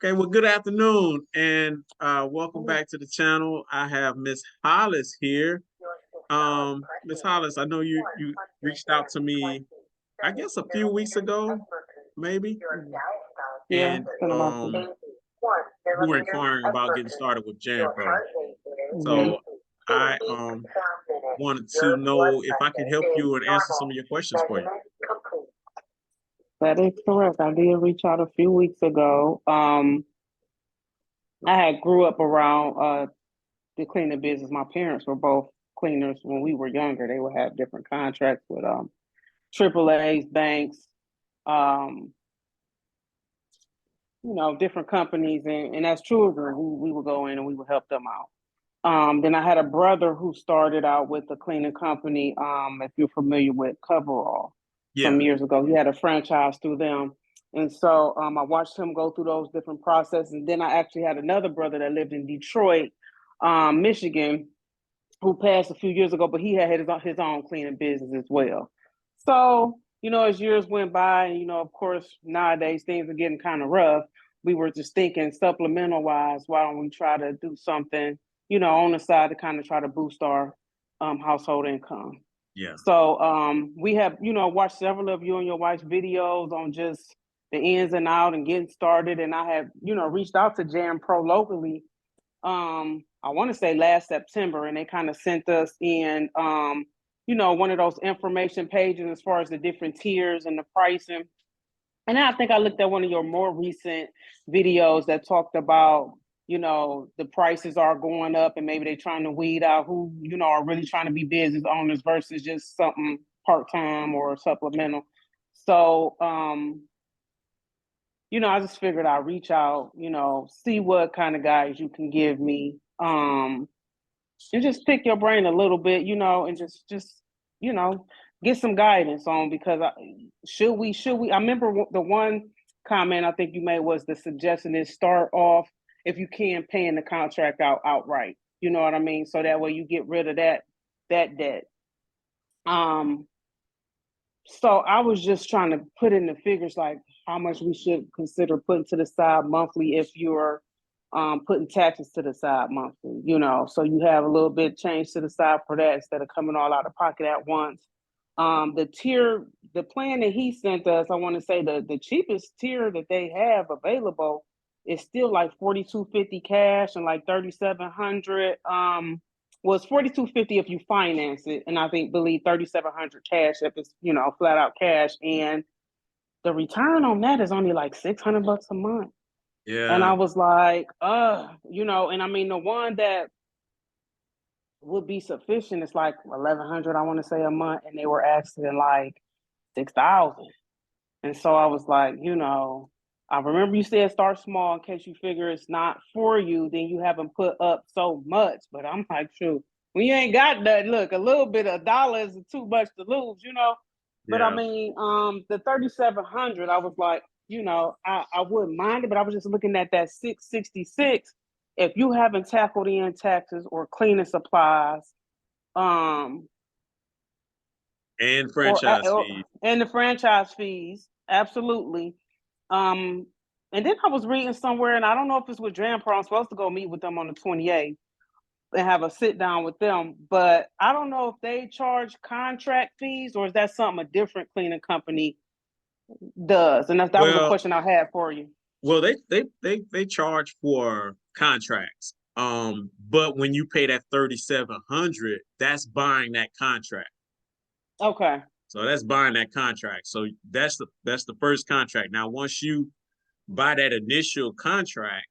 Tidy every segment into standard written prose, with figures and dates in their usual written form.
Okay, well, good afternoon and welcome back to the channel. I have Miss Hollis here. Miss Hollis, I know you reached out to me, I guess a few weeks ago, maybe, Yeah, and it's been about two. you were inquiring about getting started with Jan Pro. Mhm. So I wanted to know if I could help you and answer some of your questions for you. That is correct. I did reach out a few weeks ago. I had grew up around the cleaning business. My parents were both cleaners when we were younger. They would have different contracts with AAA's, banks, um, different companies, and as children, we would go in and we would help them out. Then I had a brother who started out with a cleaning company. If you're familiar with Coverall, Yeah. some years ago, he had a franchise through them, and so I watched him go through those different processes. And then I actually had another brother that lived in Detroit, Michigan, who passed a few years ago, but he had his own cleaning business as well. So as years went by, and of course, nowadays things are getting kind of rough. We were just thinking supplemental wise, why don't we try to do something, on the side to kind of try to boost our household income. Yeah. So we have, watched several of you and your wife's videos on just the ins and out and getting started. And I have, reached out to Jam Pro locally. I want to say last September, and they kind of sent us in, one of those information pages as far as the different tiers and the pricing. And I think I looked at one of your more recent videos that talked about, the prices are going up and maybe they're trying to weed out who, are really trying to be business owners versus just something part-time or supplemental. So, I just figured I'd reach out, see what kind of guys you can give me. And just pick your brain a little bit, and just, you know, get some guidance on because should we I remember the one comment I think you made was the suggestion is start off if you can paying the contract out outright. You know what I mean? So that way you get rid of that debt. Um so I was just trying to put in the figures like how much we should consider putting to the side monthly if you're putting taxes to the side monthly, so you have a little bit change to the side for that instead of coming all out of pocket at once. The plan that he sent us, I want to say the cheapest tier that they have available is still like 4250 cash and like 3700 was 4250 if you finance it, and I believe 3700 cash if it's flat out cash, and the return on that is only like $600 a month. And Yeah. I was like, and I mean the one that would be sufficient is like 1100, I want to say a month, and they were asking like 6,000. And so I was like, I remember you said start small in case you figure it's not for you, then you haven't put up so much. But I'm like, true. When you ain't got that, look, a little bit of dollars is too much to lose. But I Yeah. mean, the 3,700, I was like, I wouldn't mind it, but I was just looking at that 666. If you haven't tackled in taxes or cleaning supplies, um, And franchise or fees. and the franchise fees, absolutely. Um, and then I was reading somewhere, and I don't know if it's with Drampro. I'm supposed to go meet with them on the 28th and have a sit down with them, but I don't know if they charge contract fees or is that something a different cleaning company does. And that was a Well, question I had for you. Well, they charge for contracts. But when you pay that 3,700, that's buying that contract. Okay. So that's buying that contract. So that's the first contract. Now, once you buy that initial contract,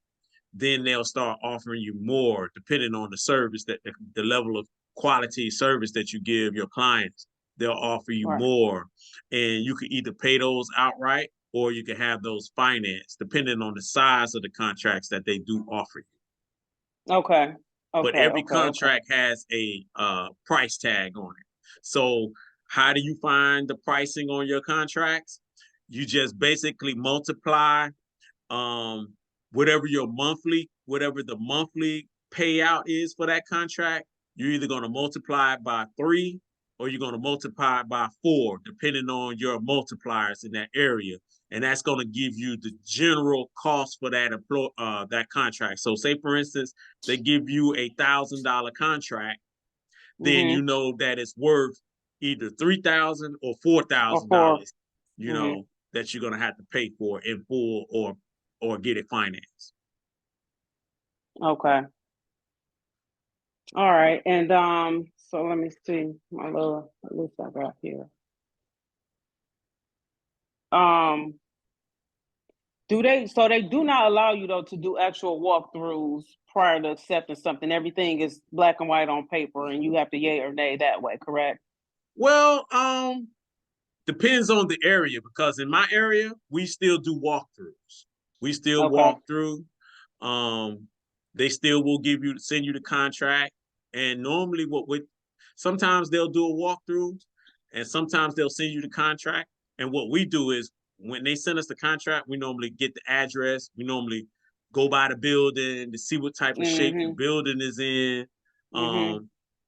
then they'll start offering you more depending on the service that the level of quality service that you give your clients. They'll offer you Right. more, and you can either pay those outright or you can have those financed depending on the size of the contracts that they do offer you. Okay. But Okay. every Okay. Okay. contract has a price tag on it. So how do you find the pricing on your contracts? You just basically multiply um, whatever the monthly payout is for that contract. You're either going to multiply it by 3 or you're going to multiply it by 4, depending on your multipliers in that area. and that's going to give you the general cost for that contract. So say for instance, they give you $1,000 contract, then you know that it's worth either $3,000 or Or four. $4,000, that you're gonna have to pay for in full or get it financed. Okay. All right. And so let me see my little list I got here. They do not allow you though to do actual walkthroughs prior to accepting something. Everything is black and white on paper and you have to yay or nay that way, correct? Well, depends on the area, because in my area we still do walkthroughs. We still Okay. walk through. They still will send you the contract, and normally sometimes they'll do a walkthrough, and sometimes they'll send you the contract. And what we do is when they send us the contract, we normally get the address. We normally go by the building to see what type of shape the building is in.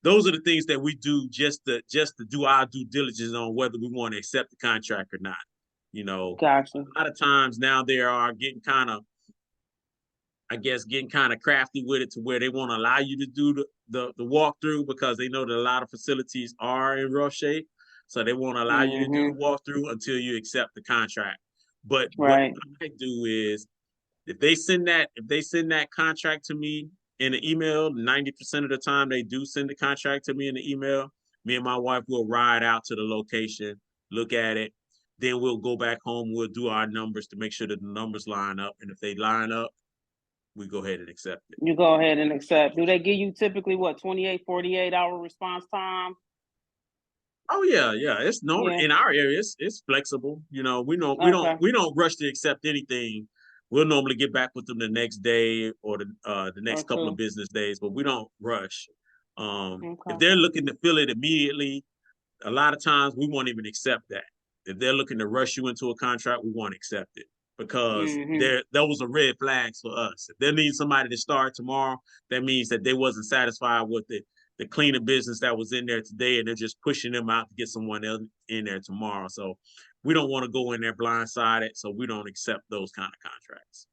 Those are the things that we do just to do our due diligence on whether we want to accept the contract or not. Gotcha. A lot of times now they are getting kind of crafty with it to where they won't allow you to do the walkthrough because they know that a lot of facilities are in rough shape. So they won't allow you to do the walkthrough until you accept the contract. But what I do is if they send that contract to me in an email, 90% of the time they do send the contract to me in the email. Me and my wife will ride out to the location, look at it. Then we'll go back home. We'll do our numbers to make sure that the numbers line up. And if they line up, we go ahead and accept it. You go ahead and accept. Do they give you typically 28, 48-hour response time? Oh yeah. It's normal in our area. It's flexible. We don't rush to accept anything. We'll normally get back with them the next day or the next couple of business days, but we don't rush. If they're looking to fill it immediately, a lot of times we won't even accept that. If they're looking to rush you into a contract, we won't accept it because those are red flags for us. If they need somebody to start tomorrow, that means that they wasn't satisfied with the cleaner business that was in there today, and they're just pushing them out to get someone else in there tomorrow. So we don't want to go in there blindsided, so we don't accept those kind of contracts.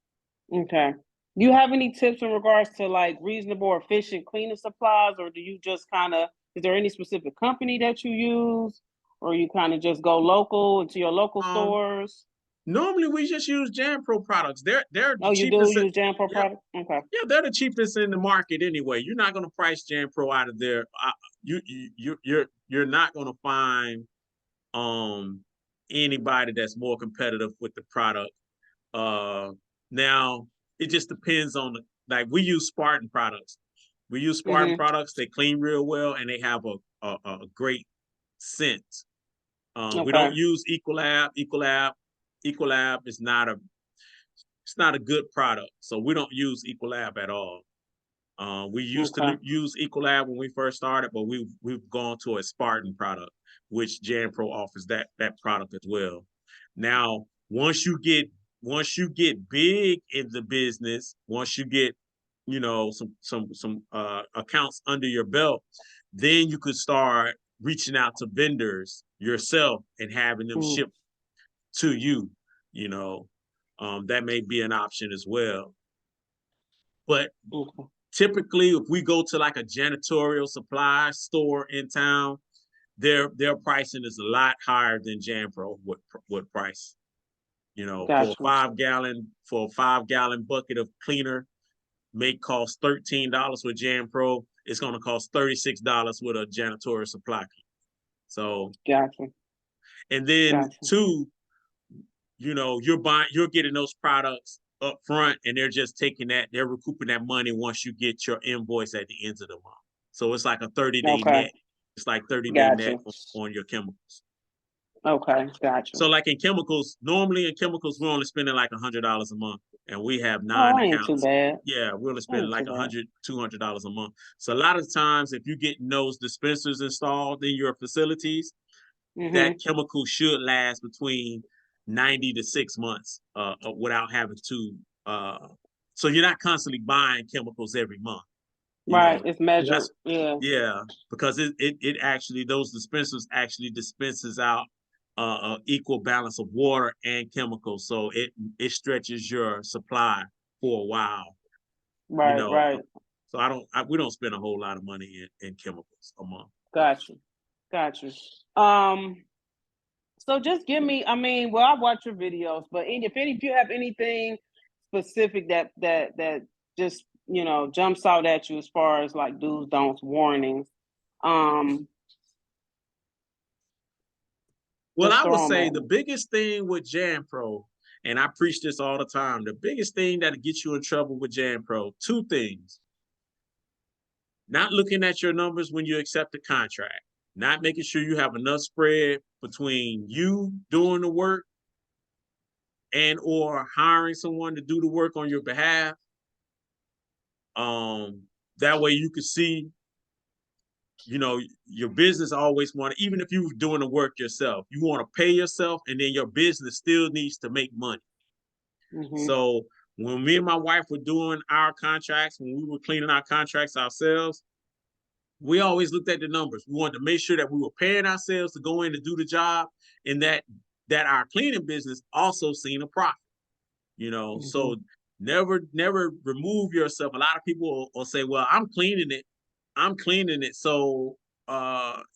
Okay. Do you have any tips in regards to like reasonable or efficient cleaning supplies, or do you just is there any specific company that you use, or you kind of just go local into your local stores? Normally we just use JanPro products. They're the cheapest. You do use JanPro products? Okay. Yeah, they're the cheapest in the market anyway. You're not going to price JanPro out of there. You're not going to find anybody that's more competitive with the product. Now it just depends on like we use Spartan products. We use Spartan products. They clean real well and they have a great scent. We don't use Ecolab. Ecolab is not a good product, so we don't use Ecolab at all. We used to use Ecolab when we first started, but we've gone to a Spartan product, which JanPro offers that product as well. Now, once you get big in the business, once you get some accounts under your belt, then you could start reaching out to vendors yourself and having them ship to you. That may be an option as well. But typically, if we go to like a janitorial supply store in town, their pricing is a lot higher than JanPro would price. For a 5-gallon bucket of cleaner may cost $13 with JanPro. It's going to cost $36 with a janitorial supply. So, and then two, you're getting those products up front, and they're just they're recouping that money once you get your invoice at the end of the month. So it's like a 30-day net. It's like 30-day net on your chemicals. Okay, gotcha. So like normally in chemicals, we're only spending like $100 a month, and we have 9 accounts. Ain't too bad. Yeah, we're only spending like $100, $200 a month. So a lot of times, if you get those dispensers installed in your facilities, that chemical should last between 90 to 6 months without having to. So you're not constantly buying chemicals every month. It's measured. Yeah, because it actually, those dispensers actually dispenses out equal balance of water and chemicals, so it stretches your supply for a while. You Right, know, right. so we don't spend a whole lot of money in chemicals a month. Got you. Got you. So just give me, I mean, well, I watch your videos, but if you have anything specific that just, you know, jumps out at you as far as like do's, don'ts, warnings, um, Well, just I would throw them say at the me. biggest thing with JanPro, and I preach this all the time, the biggest thing that'll get you in trouble with JanPro, two things: not looking at your numbers when you accept a contract, not making sure you have enough spread between you doing the work and or hiring someone to do the work on your behalf. That way you can see, you know, your business always want to, even if you're doing the work yourself, you want to pay yourself, and then your business still needs to make money. Mm-hmm. So when me and my wife were doing our contracts, when we were cleaning our contracts ourselves, we always looked at the numbers. We wanted to make sure that we were paying ourselves to go in to do the job, and that our cleaning business also seen a profit. You know, Mm-hmm. so never remove yourself. A lot of people will say, "Well, I'm cleaning it. So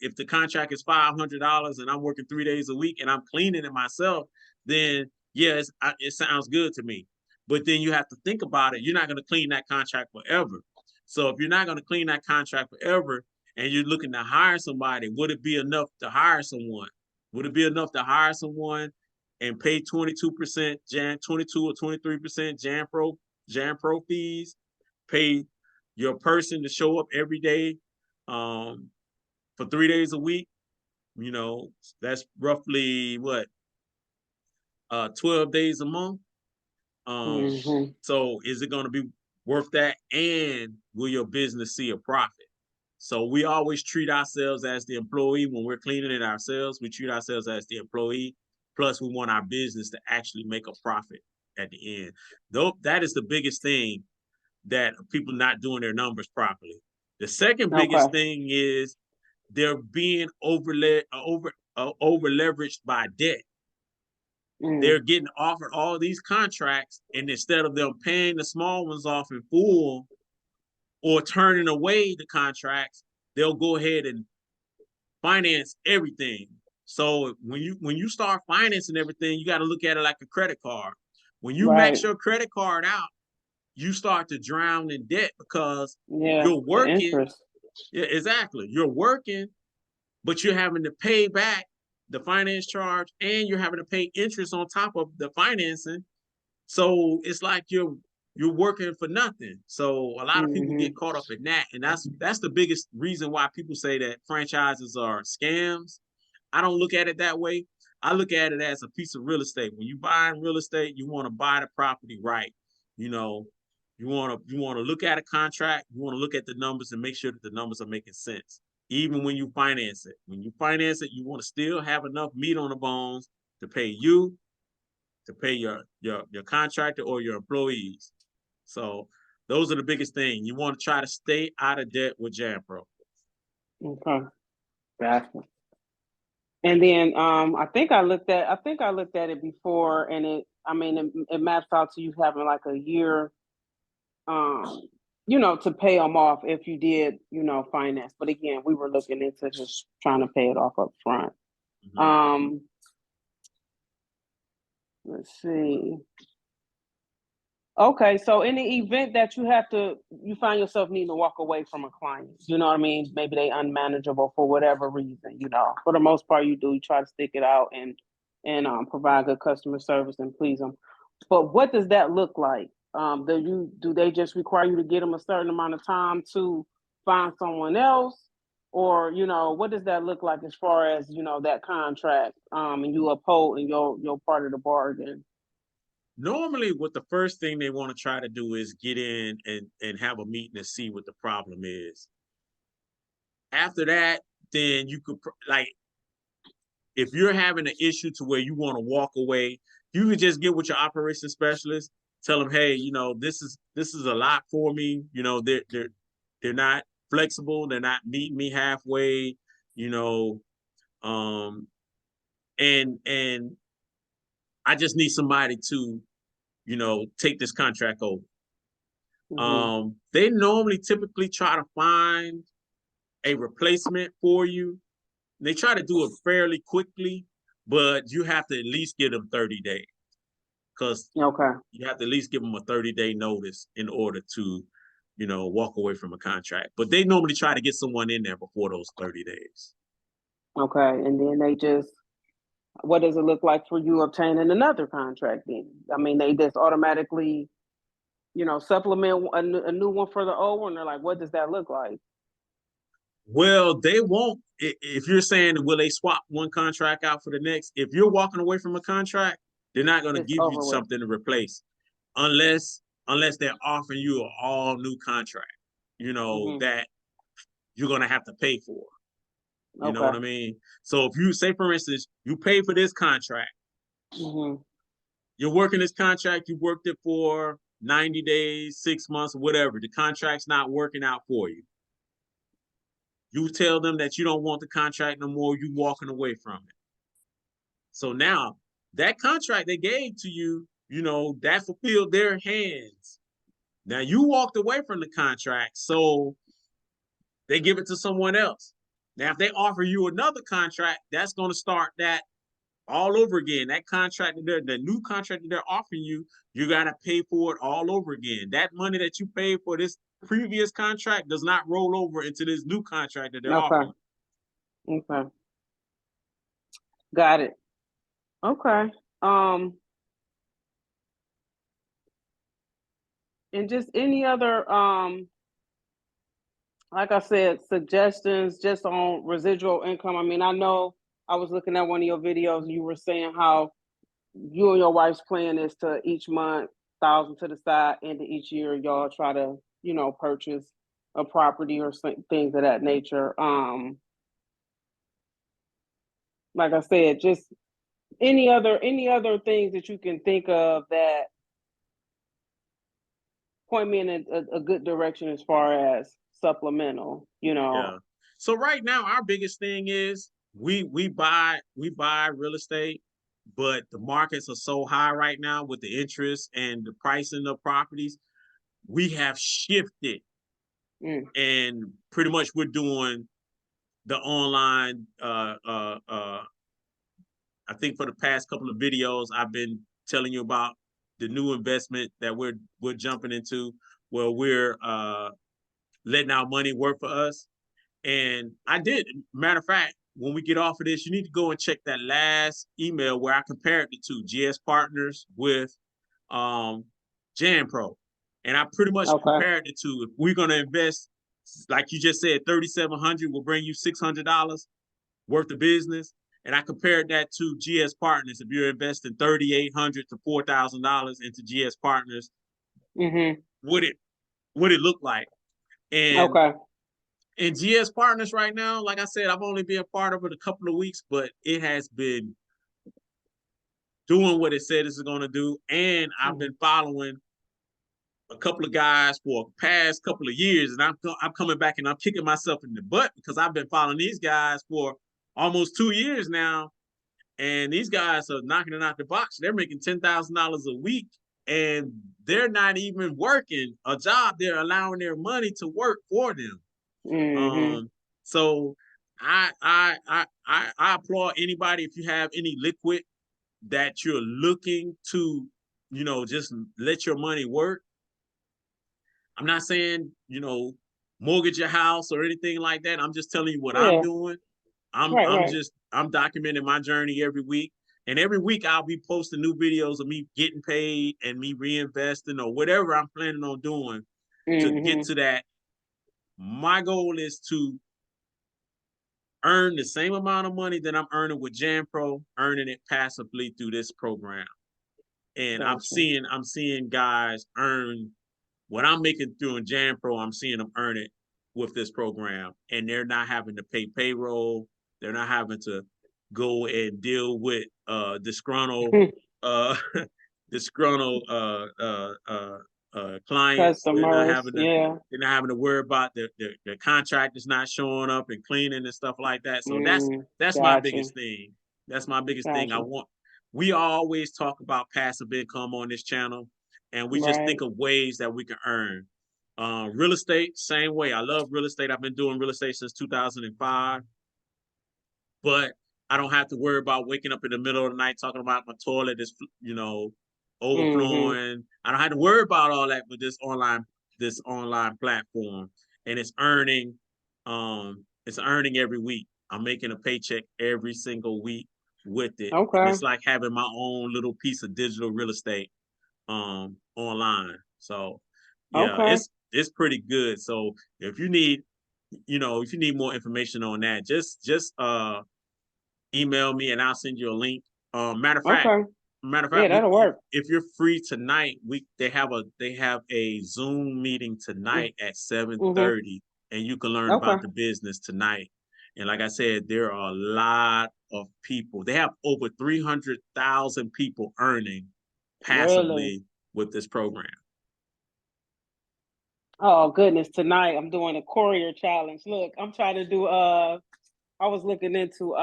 if the contract is $500 and I'm working 3 days a week and I'm cleaning it myself, then yes, it sounds good to me. But then you have to think about it. You're not going to clean that contract forever. So if you're not going to clean that contract forever and you're looking to hire somebody, would it be enough to hire someone? Would it be enough to hire someone and pay 22% Jan 22 or 23% Jan Pro fees, pay your person to show up every day for 3 days a week? You know, that's roughly what 12 days a month. Mm-hmm. So is it going to be worth that? And will your business see a profit? So we always treat ourselves as the employee when we're cleaning it ourselves. We treat ourselves as the employee. Plus, we want our business to actually make a profit at the end. Though that is the biggest thing, that people not doing their numbers properly. The second Okay. biggest thing is they're being over leveraged by debt. Mm. They're getting offered all these contracts, and instead of them paying the small ones off in full or turning away the contracts, they'll go ahead and finance everything. So when you start financing everything, you got to look at it like a credit card. When you max Right. your credit card out, you start to drown in debt because Yeah. you're The working. interest. Yeah, exactly. You're working, but you're having to pay back the finance charge and you're having to pay interest on top of the financing. So it's like you're working for nothing. So a lot of people Mm-hmm. get caught up in that, and that's the biggest reason why people say that franchises are scams. I don't look at it that way. I look at it as a piece of real estate. When you buy in real estate, you want to buy the property right. You know, you want to look at a contract, you want to look at the numbers and make sure that the numbers are making sense. Even when you finance it. When you finance it, you want to still have enough meat on the bones to pay you, to pay your contractor or your employees. So those are the biggest thing. You want to try to stay out of debt with JanPro. Okay. Gotcha. And then I think I looked at it before, and it maps out to you having like a year, um you know, to pay them off if you did, you know, finance. But again, we were looking into just trying to pay it off up front. Mm-hmm. um let's see. Okay, so in the event that you find yourself needing to walk away from a client, you know what I mean? Maybe they unmanageable for whatever reason, you know. For the most part, you try to stick it out and provide good customer service and please them. But what does that look like? Do they just require you to get them a certain amount of time to find someone else, or you know, what does that look like as far as you know that contract, and you uphold and your part of the bargain? Normally, what the first thing they want to try to do is get in and have a meeting to see what the problem is. After that, then you could like, if you're having an issue to where you want to walk away, you could just get with your operations specialist, tell them, hey, you know, this is a lot for me. You know, they're not flexible, they're not meeting me halfway. You know, um, and I just need somebody to, take this contract over. They normally typically try to find a replacement for you. They try to do it fairly quickly, but you have to at least give them 30 days because Okay. you have to at least give them a 30-day notice in order to, walk away from a contract. But they normally try to get someone in there before those 30 days. Okay. And then what does it look like for you obtaining another contract then? I mean, they just automatically, supplement a new one for the old one. They're like, what does that look like? Well, they won't. If you're saying, will they swap one contract out for the next? If you're walking away from a contract, they're not going to It's give you over with. something to replace, unless they're offering you an all new contract. That you're going to have to pay for. You know what I mean? So if you say, for instance, you pay for this contract, you're working this contract, you worked it for 90 days, 6 months, whatever. The contract's not working out for you. You tell them that you don't want the contract no more, you walking away from it. So now that contract they gave to you, that fulfilled their hands. Now you walked away from the contract, so they give it to someone else. Now, if they offer you another contract, that's going to start that all over again. That contract, the new contract that they're offering you, you got to pay for it all over again. That money that you paid for this previous contract does not roll over into this new contract that they're offering. Okay. Got it. Okay. And just any other like I said, suggestions just on residual income. I mean, I know I was looking at one of your videos and you were saying how you and your wife's plan is to each month, 1,000 to the side, end of each year, y'all try to, purchase a property or things of that nature. Like I said, just any other things that you can think of that point me in a good direction as far as supplemental, Yeah. So right now, our biggest thing is we buy real estate, but the markets are so high right now with the interest and the pricing of properties. We have shifted, and pretty much we're doing the online. I think for the past couple of videos, I've been telling you about the new investment that we're jumping into, where we're letting our money work for us. And I did. Matter of fact, when we get off of this, you need to go and check that last email where I compared the two GS Partners with JanPro. And I pretty much compared the two. If we're going to invest, like you just said, $3,700 will bring you $600 worth of business. And I compared that to GS Partners. If you're investing $3,800 to $4,000 into GS Partners, what it look like? And in GS Partners right now, like I said, I've only been a part of it a couple of weeks, but it has been doing what it said it's going to do. And I've been following a couple of guys for the past couple of years, and I'm coming back and I'm kicking myself in the butt because I've been following these guys for almost 2 years now, and these guys are knocking it out the box. They're making $10,000 a week, and they're not even working a job. They're allowing their money to work for them. So I applaud anybody if you have any liquid that you're looking to, just let your money work. I'm not saying, mortgage your house or anything like that. I'm just telling you what I'm doing. I'm documenting my journey every week. And every week I'll be posting new videos of me getting paid and me reinvesting or whatever I'm planning on doing to get to that. My goal is to earn the same amount of money that I'm earning with JanPro, earning it passively through this program. And I'm seeing guys earn what I'm making through JanPro. I'm seeing them earn it with this program, and they're not having to pay payroll. They're not having to go and deal with disgruntled clients. Customers, they're not having to worry about the contractors not showing up and cleaning and stuff like that. So that's my biggest thing. That's my biggest thing. Gotcha. We always talk about passive income on this channel, and we just Right. think of ways that we can earn. Real estate, same way. I love real estate. I've been doing real estate since 2005, but I don't have to worry about waking up in the middle of the night talking about my toilet is, Mm-hmm. overflowing. I don't have to worry about all that with this online platform, and it's earning every week. I'm making a paycheck every single week with it, and Okay. it's like having my own little piece of digital real estate online. So yeah, Okay. it's pretty good. So if you need, if you need more information on that, just email me and I'll send you a link. Matter of fact, Okay. matter of Yeah, fact, that'll work. if you're free tonight, they have a Zoom meeting tonight at Mm-hmm. 7:30, and you can learn Okay. about the business tonight. And like I said, there are a lot of people. They have over 300,000 people earning Really? passively with this program. Oh goodness, tonight I'm doing a Courier challenge. Look, I'm trying to do I was looking into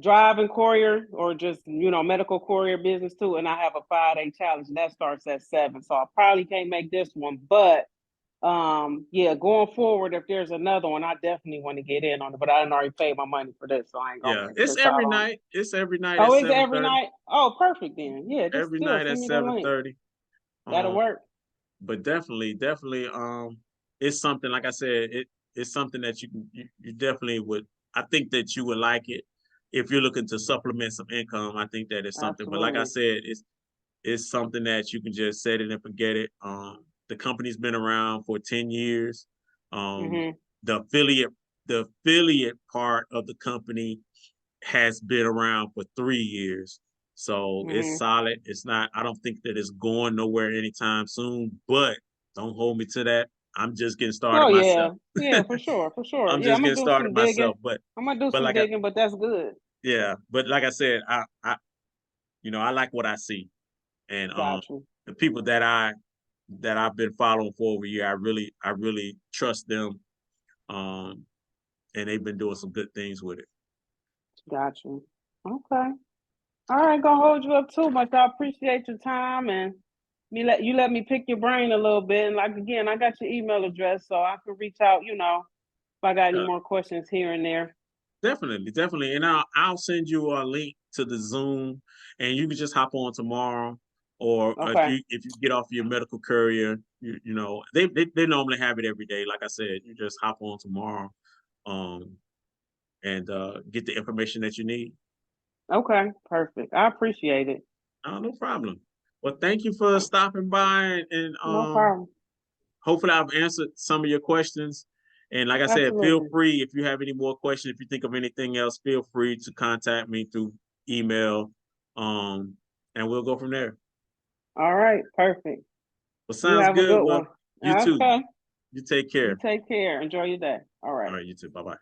driving courier or just medical courier business too, and I have a 5-day challenge and that starts at 7. So I probably can't make this one, but yeah, going forward, if there's another one, I definitely want to get in on it. But I done already paid my money for this, so I ain't gonna Yeah, it's miss out every on it. night. It's every night at Oh, is it every 7:30. night? Oh, perfect then. Yeah, just Every still night at send me the link. 7:30. That'll Um, work. but definitely, it's something. Like I said, it's something that you definitely would. I think that you would like it if you're looking to supplement some income. I think that it's something. But like I Absolutely. said, it's something that you can just set it and forget it. The company's been around for 10 years. Um, Mm-hmm. the affiliate the affiliate part of the company has been around for 3 years. So it's Mm-hmm. solid. It's not, I don't think that it's going nowhere anytime soon, but don't hold me to that. I'm just getting started Oh yeah. myself. Yeah, for sure, for sure. I'm Yeah, just I'm gonna getting do started some digging. myself. But I'm gonna do but some like I digging, but that's good. yeah, but like I said, I like what I see. And Got you. the people that I've been following for over a year, I really trust them. Um and they've been doing some good things with it. Got you. Okay. All right, gonna hold you up too much. I appreciate your time and let me pick your brain a little bit. And like again, I got your email address, so I can reach out. If I got any Yeah. more questions here and there. Definitely, definitely. And I'll send you a link to the Zoom, and you can just hop on tomorrow. Or Okay. if you get off your medical courier, they normally have it every day. Like I said, you just hop on tomorrow, um, and get the information that you need. Okay. Perfect. I appreciate it. No problem. Well, thank you for stopping by, and No problem. hopefully I've answered some of your questions. And like I said, feel Absolutely. free if you have any more questions, if you think of anything else, feel free to contact me through email. Um, and we'll go from there. All right. Perfect. Well, You sounds have a good. good Well, one. you too. Okay. You take You care. take care. Enjoy your day. All All right. right, you too. Bye bye.